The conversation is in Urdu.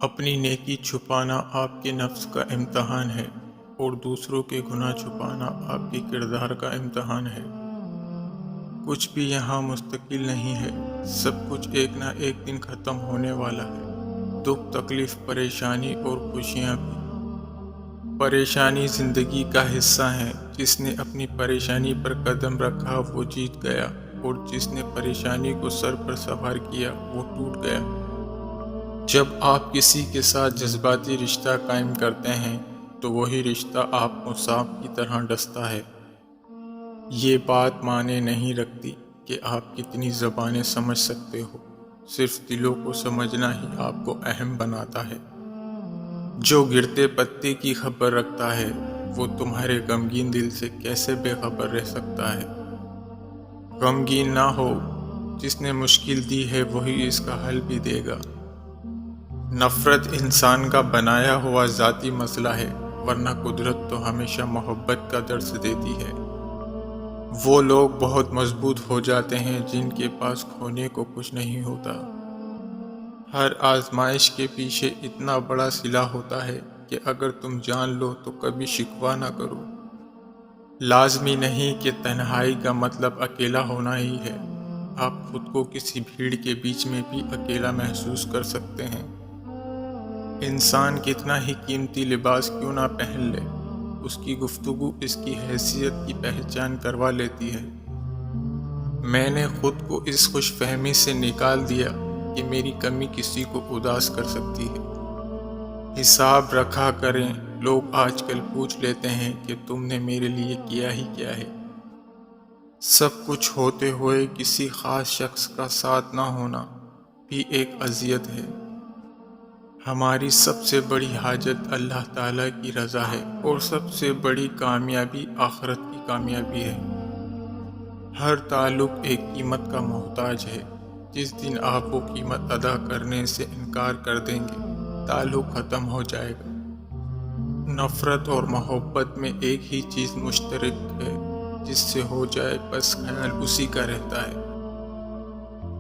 اپنی نیکی چھپانا آپ کے نفس کا امتحان ہے اور دوسروں کے گناہ چھپانا آپ کے کردار کا امتحان ہے۔ کچھ بھی یہاں مستقل نہیں ہے، سب کچھ ایک نہ ایک دن ختم ہونے والا ہے۔ دکھ، تکلیف، پریشانی اور خوشیاں بھی۔ پریشانی زندگی کا حصہ ہے۔ جس نے اپنی پریشانی پر قدم رکھا وہ جیت گیا، اور جس نے پریشانی کو سر پر سوار کیا وہ ٹوٹ گیا۔ جب آپ کسی کے ساتھ جذباتی رشتہ قائم کرتے ہیں تو وہی رشتہ آپ کو سانپ کی طرح ڈستا ہے۔ یہ بات معنی نہیں رکھتی کہ آپ کتنی زبانیں سمجھ سکتے ہو، صرف دلوں کو سمجھنا ہی آپ کو اہم بناتا ہے۔ جو گرتے پتے کی خبر رکھتا ہے وہ تمہارے غمگین دل سے کیسے بے خبر رہ سکتا ہے؟ غمگین نہ ہو، جس نے مشکل دی ہے وہی اس کا حل بھی دے گا۔ نفرت انسان کا بنایا ہوا ذاتی مسئلہ ہے، ورنہ قدرت تو ہمیشہ محبت کا درس دیتی ہے۔ وہ لوگ بہت مضبوط ہو جاتے ہیں جن کے پاس کھونے کو کچھ نہیں ہوتا۔ ہر آزمائش کے پیچھے اتنا بڑا صلہ ہوتا ہے کہ اگر تم جان لو تو کبھی شکوہ نہ کرو۔ لازمی نہیں کہ تنہائی کا مطلب اکیلا ہونا ہی ہے۔ آپ خود کو کسی بھیڑ کے بیچ میں بھی اکیلا محسوس کر سکتے ہیں۔ انسان کتنا ہی قیمتی لباس کیوں نہ پہن لے، اس کی گفتگو اس کی حیثیت کی پہچان کروا لیتی ہے۔ میں نے خود کو اس خوش فہمی سے نکال دیا کہ میری کمی کسی کو اداس کر سکتی ہے۔ حساب رکھا کریں، لوگ آج کل پوچھ لیتے ہیں کہ تم نے میرے لیے کیا ہی کیا ہے۔ سب کچھ ہوتے ہوئے کسی خاص شخص کا ساتھ نہ ہونا بھی ایک اذیت ہے۔ ہماری سب سے بڑی حاجت اللہ تعالیٰ کی رضا ہے، اور سب سے بڑی کامیابی آخرت کی کامیابی ہے۔ ہر تعلق ایک قیمت کا محتاج ہے۔ جس دن آپ وہ قیمت ادا کرنے سے انکار کر دیں گے، تعلق ختم ہو جائے گا۔ نفرت اور محبت میں ایک ہی چیز مشترک ہے، جس سے ہو جائے بس خیال اسی کا رہتا ہے۔